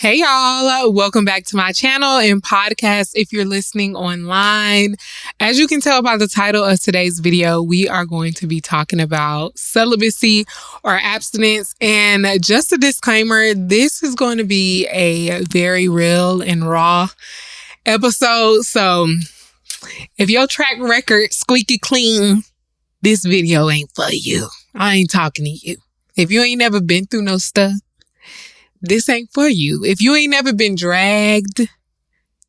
Hey y'all, welcome back to my channel and podcast if you're listening online. As you can tell by the title of today's video, we are going to be talking about celibacy or abstinence. And just a disclaimer, this is going to be a very real and raw episode. So if your track record squeaky clean, this video ain't for you. I ain't talking to you. If you ain't never been through no stuff, this ain't for you. If you ain't never been dragged,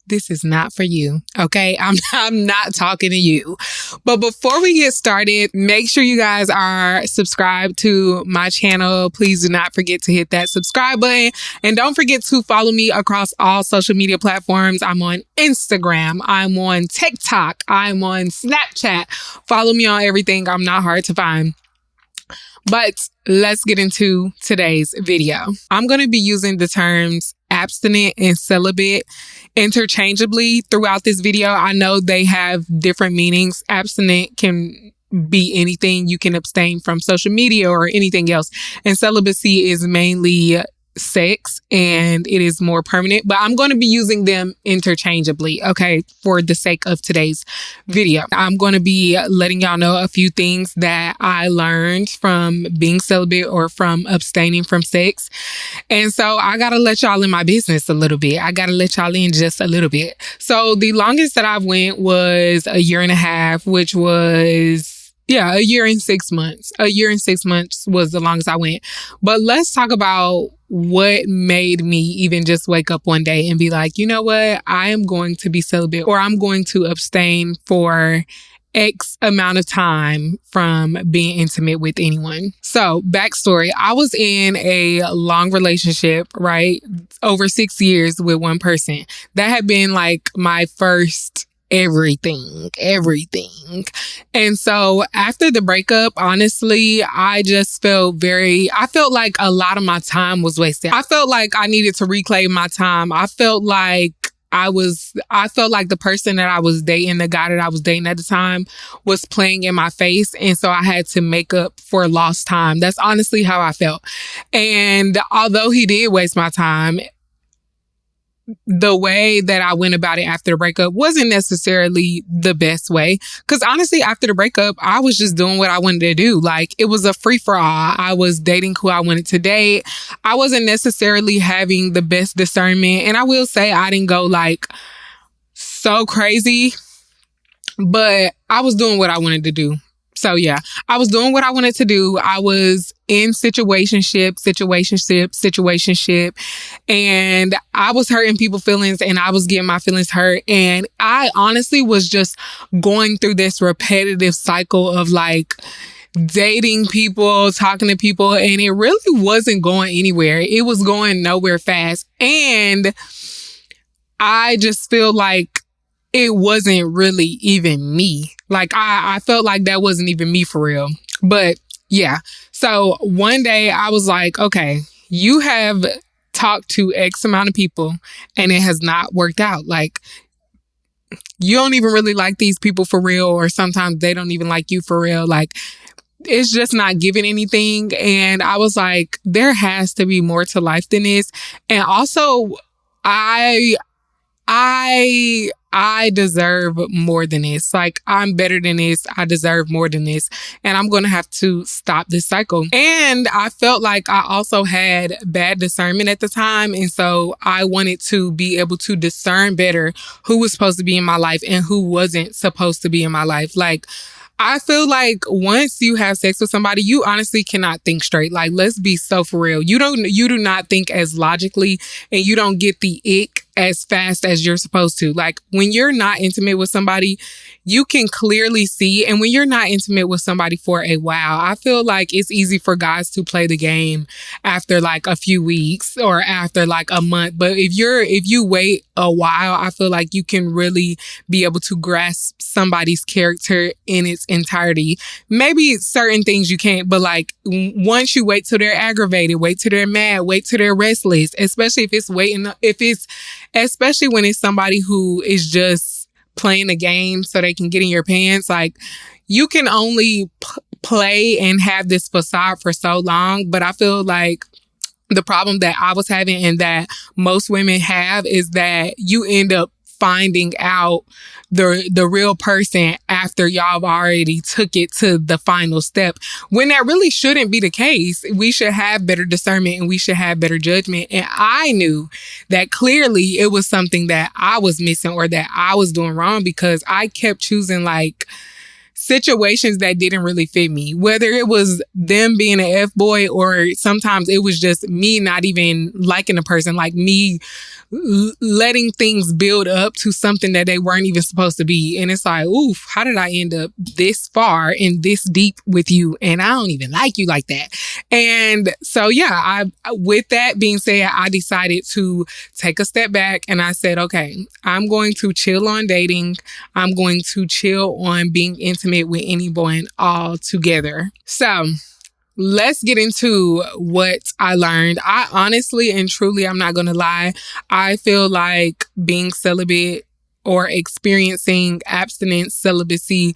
this is not for you. Okay? I'm not talking to you. But before we get started, make sure you guys are subscribed to my channel. Please do not forget to hit that subscribe button. And don't forget to follow me across all social media platforms. I'm on Instagram. I'm on TikTok. I'm on Snapchat. Follow me on everything. I'm not hard to find. But let's get into today's video. I'm going to be using the terms abstinent and celibate interchangeably throughout this video. I know they have different meanings. Abstinent can be anything. You can abstain from social media or anything else. And celibacy is mainly sex and it is more permanent, but I'm going to be using them interchangeably, okay, for the sake of today's video. I'm going to be letting y'all know a few things that I learned from being celibate or from abstaining from sex. And so I got to let y'all in my business a little bit. I got to let y'all in just a little bit. So the longest that I went was a year and a half, which was a year and 6 months. A year and 6 months was the longest I went. But let's talk about what made me even just wake up one day and be like, you know what? I am going to be celibate or I'm going to abstain for X amount of time from being intimate with anyone. So backstory, I was in a long relationship, right? Over 6 years with one person. That had been like my first everything. And so after the breakup, honestly, I felt like a lot of my time was wasted. I felt like I needed to reclaim my time. I felt like the person that I was dating, the guy that I was dating at the time, was playing in my face. And so I had to make up for lost time. That's honestly how I felt. And although he did waste my time, the way that I went about it after the breakup wasn't necessarily the best way. Because honestly, after the breakup, I was just doing what I wanted to do. Like, it was a free-for-all. I was dating who I wanted to date. I wasn't necessarily having the best discernment. And I will say I didn't go like so crazy, but I was doing what I wanted to do. So yeah, I was doing what I wanted to do. I was in situationship, and I was hurting people's feelings and I was getting my feelings hurt. And I honestly was just going through this repetitive cycle of like dating people, talking to people, and it really wasn't going anywhere. It was going nowhere fast. And I just feel like it wasn't really even me. Like, I felt like that wasn't even me for real. But yeah. So one day I was like, okay, you have talked to X amount of people and it has not worked out. Like, you don't even really like these people for real, or sometimes they don't even like you for real. Like, it's just not giving anything. And I was like, there has to be more to life than this. And also, I deserve more than this. Like, I'm better than this. I deserve more than this. And I'm going to have to stop this cycle. And I felt like I also had bad discernment at the time. And so I wanted to be able to discern better who was supposed to be in my life and who wasn't supposed to be in my life. Like, I feel like once you have sex with somebody, you honestly cannot think straight. Like, let's be so for real. You do not think as logically, and you don't get the ick as fast as you're supposed to. Like, when you're not intimate with somebody, you can clearly see. And when you're not intimate with somebody for a while, I feel like it's easy for guys to play the game after like a few weeks or after like a month. But if you wait a while, I feel like you can really be able to grasp somebody's character in its entirety. Maybe certain things you can't, but like once you wait till they're aggravated, wait till they're mad, wait till they're restless, especially especially when it's somebody who is just playing a game so they can get in your pants. Like, you can only play and have this facade for so long, but I feel like the problem that I was having and that most women have is that you end up finding out the real person after y'all have already took it to the final step, when that really shouldn't be the case. We should have better discernment and we should have better judgment. And I knew that clearly it was something that I was missing or that I was doing wrong, because I kept choosing like situations that didn't really fit me, whether it was them being an F-boy or sometimes it was just me not even liking a person, like me letting things build up to something that they weren't even supposed to be. And it's like, oof, how did I end up this far and this deep with you? And I don't even like you like that. And so, yeah, with that being said, I decided to take a step back and I said, okay, I'm going to chill on dating. I'm going to chill on being intimate with anyone altogether. So let's get into what I learned. I honestly and truly, I'm not going to lie, I feel like being celibate or experiencing abstinence, celibacy,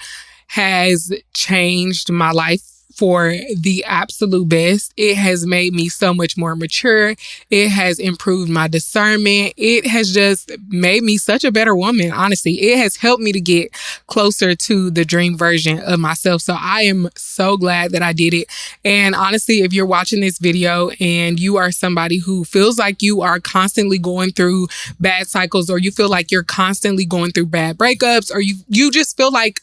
has changed my life for the absolute best. It has made me so much more mature. It has improved my discernment. It has just made me such a better woman. Honestly, it has helped me to get closer to the dream version of myself. So I am so glad that I did it. And honestly, if you're watching this video and you are somebody who feels like you are constantly going through bad cycles, or you feel like you're constantly going through bad breakups, or you just feel like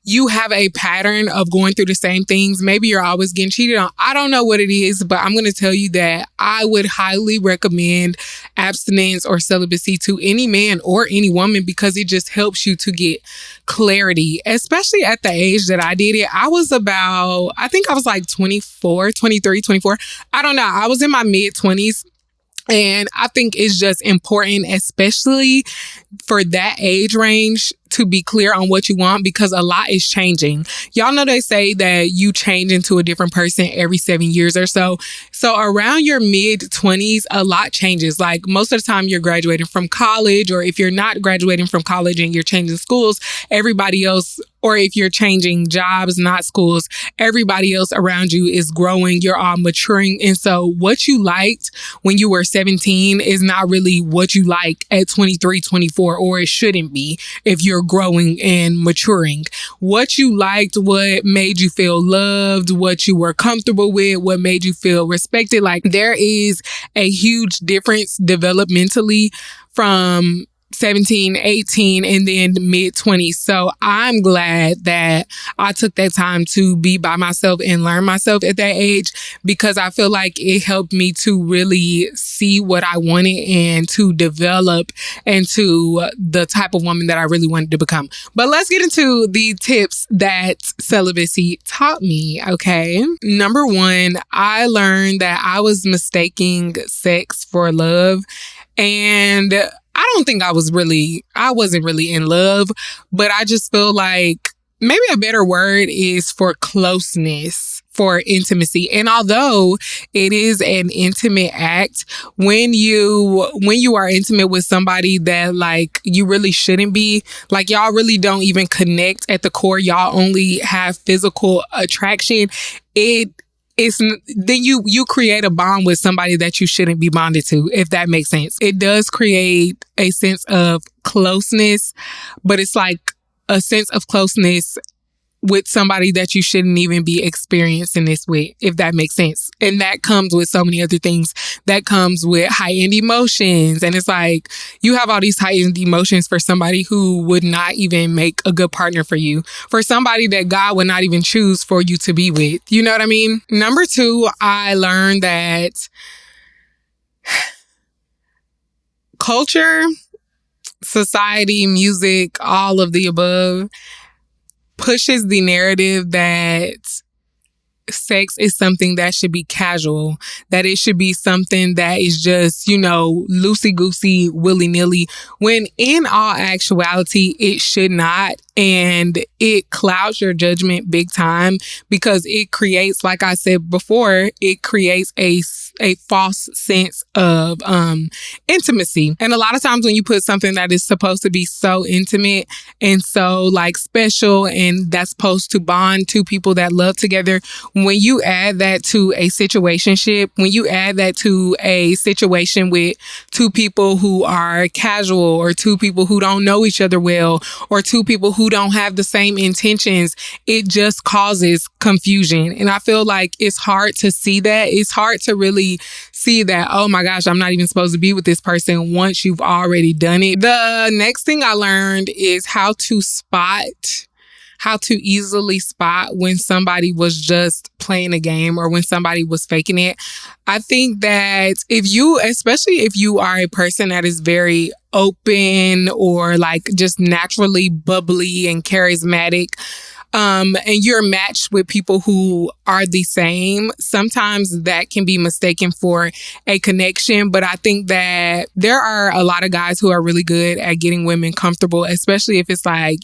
you have a pattern of going through the same things. Maybe you're always getting cheated on. I don't know what it is, but I'm going to tell you that I would highly recommend abstinence or celibacy to any man or any woman, because it just helps you to get clarity, especially at the age that I did it. I was like 24, 23, 24. I don't know. I was in my mid 20s. And I think it's just important, especially for that age range, to be clear on what you want, because a lot is changing. Y'all know they say that you change into a different person every 7 years or so. So around your mid 20s, a lot changes. Like most of the time you're graduating from college, or if you're not graduating from college and you're changing schools, everybody else, or if you're changing jobs, not schools, everybody else around you is growing. You're all maturing. And so what you liked when you were 17 is not really what you like at 23, 24, or it shouldn't be if you're growing and maturing. What you liked, what made you feel loved, what you were comfortable with, what made you feel respected. Like there is a huge difference developmentally from 17, 18, and then mid 20s. So I'm glad that I took that time to be by myself and learn myself at that age, because I feel like it helped me to really see what I wanted and to develop into the type of woman that I really wanted to become. But let's get into the tips that celibacy taught me. Okay. Number one, I learned that I was mistaking sex for love. And I don't think I wasn't really in love, but I just feel like maybe a better word is for closeness, for intimacy. And although it is an intimate act, when you are intimate with somebody that like you really shouldn't be, like y'all really don't even connect at the core, y'all only have physical attraction, then you create a bond with somebody that you shouldn't be bonded to, if that makes sense. It does create a sense of closeness, but it's like a sense of closeness with somebody that you shouldn't even be experiencing this with, if that makes sense. And that comes with so many other things. That comes with heightened emotions. And it's like you have all these heightened emotions for somebody who would not even make a good partner for you, for somebody that God would not even choose for you to be with. You know what I mean? Number two, I learned that culture, society, music, all of the above pushes the narrative that sex is something that should be casual, that it should be something that is just, loosey-goosey, willy-nilly, when in all actuality, it should not. and it clouds your judgment big time because it creates, like I said before, it creates a false sense of intimacy. And a lot of times when you put something that is supposed to be so intimate and so like special and that's supposed to bond two people that love together, when you add that to a situationship, when you add that to a situation with two people who are casual or two people who don't know each other well or two people who don't have the same intentions, it just causes confusion. And I feel like it's hard to see that. It's hard to really see that, oh my gosh, I'm not even supposed to be with this person once you've already done it. The next thing I learned is how to easily spot when somebody was just playing a game or when somebody was faking it. I think that especially if you are a person that is very open or like just naturally bubbly and charismatic, and you're matched with people who are the same, sometimes that can be mistaken for a connection. But I think that there are a lot of guys who are really good at getting women comfortable, especially if it's like,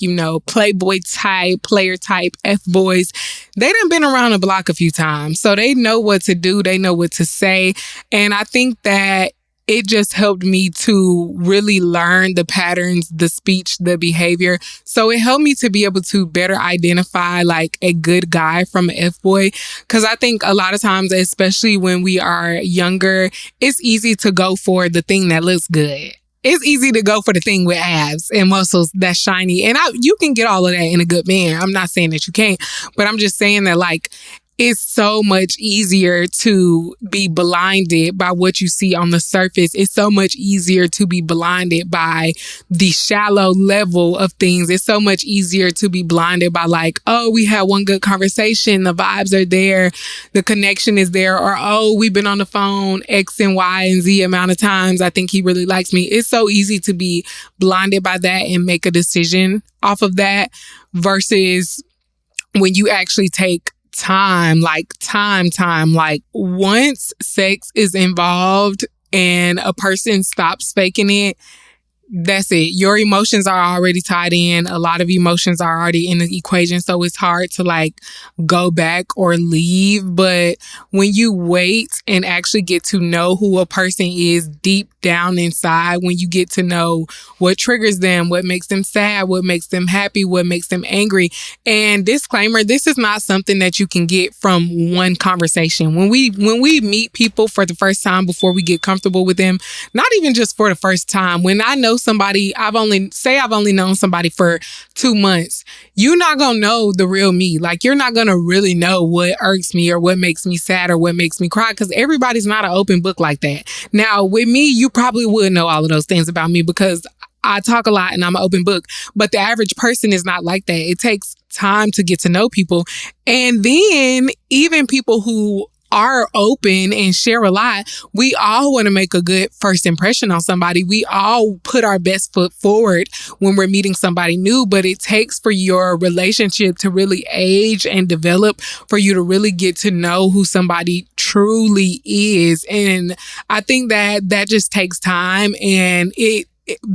playboy type, player type, F-boys. They done been around the block a few times, so they know what to do. They know what to say. And I think that it just helped me to really learn the patterns, the speech, the behavior. So it helped me to be able to better identify like a good guy from an F-boy. Cause I think a lot of times, especially when we are younger, it's easy to go for the thing that looks good. It's easy to go for the thing with abs and muscles that's shiny. And you can get all of that in a good man. I'm not saying that you can't, but I'm just saying that like, it's so much easier to be blinded by what you see on the surface. It's so much easier to be blinded by the shallow level of things. It's so much easier to be blinded by like, oh, we had one good conversation. The vibes are there. The connection is there. Or, oh, we've been on the phone X and Y and Z amount of times. I think he really likes me. It's so easy to be blinded by that and make a decision off of that versus when you actually take time, like once sex is involved and a person stops faking it, that's it. Your emotions are already tied in. A lot of emotions are already in the equation. So it's hard to like go back or leave. But when you wait and actually get to know who a person is deep down inside, when you get to know what triggers them, what makes them sad, what makes them happy, what makes them angry. And disclaimer, this is not something that you can get from one conversation. When we meet people for the first time before we get comfortable with them, not even just for the first time, when I know somebody, I've only known somebody for 2 months, you're not going to know the real me. Like, you're not going to really know what irks me or what makes me sad or what makes me cry because everybody's not an open book like that. Now, with me, you probably would know all of those things about me because I talk a lot and I'm an open book, but the average person is not like that. It takes time to get to know people. And then even people who are open and share a lot, we all want to make a good first impression on somebody. We all put our best foot forward when we're meeting somebody new, but it takes for your relationship to really age and develop, for you to really get to know who somebody truly is. And I think that just takes time, and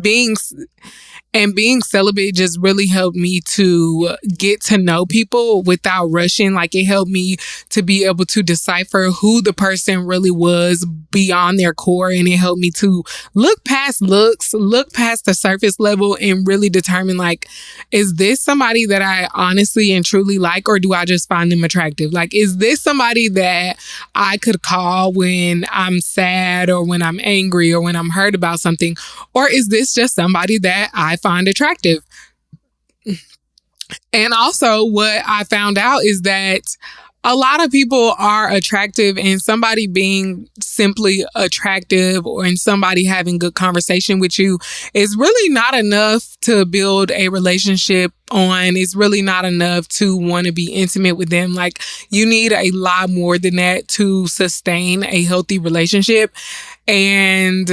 being celibate just really helped me to get to know people without rushing. Like, it helped me to be able to decipher who the person really was beyond their core. And it helped me to look past looks, look past the surface level, and really determine, like, is this somebody that I honestly and truly like, or do I just find them attractive? Like, is this somebody that I could call when I'm sad or when I'm angry or when I'm hurt about something? Or is this just somebody that I find attractive? And also, what I found out is that a lot of people are attractive, and somebody being simply attractive or in somebody having good conversation with you is really not enough to build a relationship on. It's really not enough to want to be intimate with them. Like, you need a lot more than that to sustain a healthy relationship. And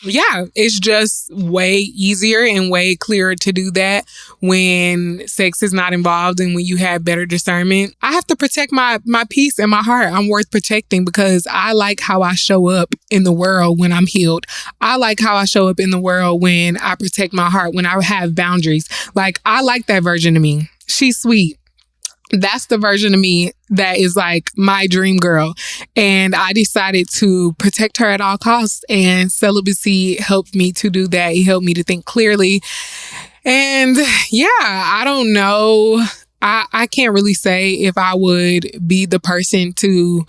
yeah, it's just way easier and way clearer to do that when sex is not involved and when you have better discernment. I have to protect my peace and my heart. I'm worth protecting because I like how I show up in the world when I'm healed. I like how I show up in the world when I protect my heart, when I have boundaries. Like, I like that version of me. She's sweet. That's the version of me that is like my dream girl. And I decided to protect her at all costs. And celibacy helped me to do that. It helped me to think clearly. And yeah, I don't know. I can't really say if I would be the person to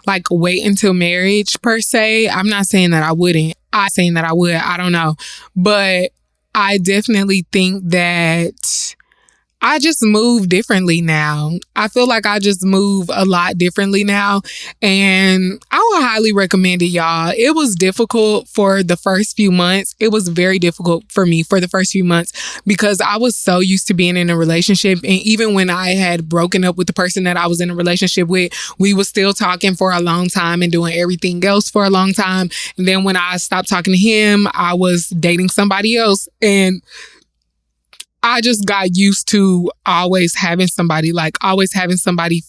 like wait until marriage per se. I'm not saying that I wouldn't. I'm saying that I would. I don't know. But I definitely think that I just move differently now. I feel like I just move a lot differently now. And I would highly recommend it, y'all. It was difficult for the first few months. It was very difficult for me for the first few months because I was so used to being in a relationship. And even when I had broken up with the person that I was in a relationship with, we were still talking for a long time and doing everything else for a long time. And then when I stopped talking to him, I was dating somebody else. And I just got used to always having somebody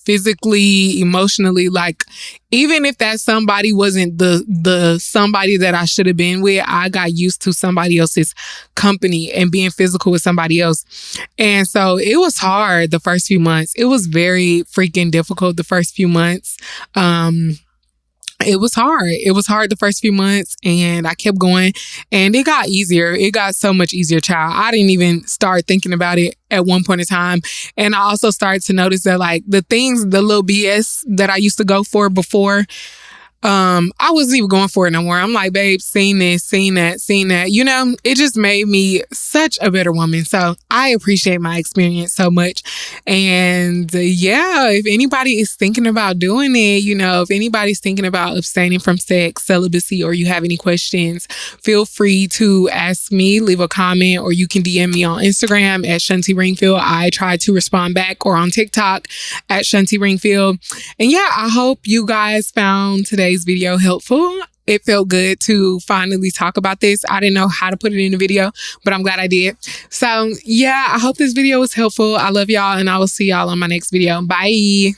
physically, emotionally, like even if that somebody wasn't the somebody that I should have been with, I got used to somebody else's company and being physical with somebody else. And so it was hard the first few months. It was very freaking difficult the first few months. It was hard. It was hard the first few months and I kept going and it got easier. It got so much easier, child. I didn't even start thinking about it at one point in time. And I also started to notice that like the little BS that I used to go for before, I wasn't even going for it no more. I'm like, babe, seen this, seen that, seen that. You know, it just made me such a better woman. So I appreciate my experience so much. And yeah, if anybody is thinking about doing it, you know, if anybody's thinking about abstaining from sex, celibacy, or you have any questions, feel free to ask me, leave a comment, or you can DM me on Instagram at Shanti Ringfield. I try to respond back, or on TikTok at Shanti Ringfield. And yeah, I hope you guys found today's video helpful. It felt good to finally talk about this. I didn't know how to put it in a video, but I'm glad I did. So yeah, I hope this video was helpful. I love y'all and I will see y'all on my next video. Bye.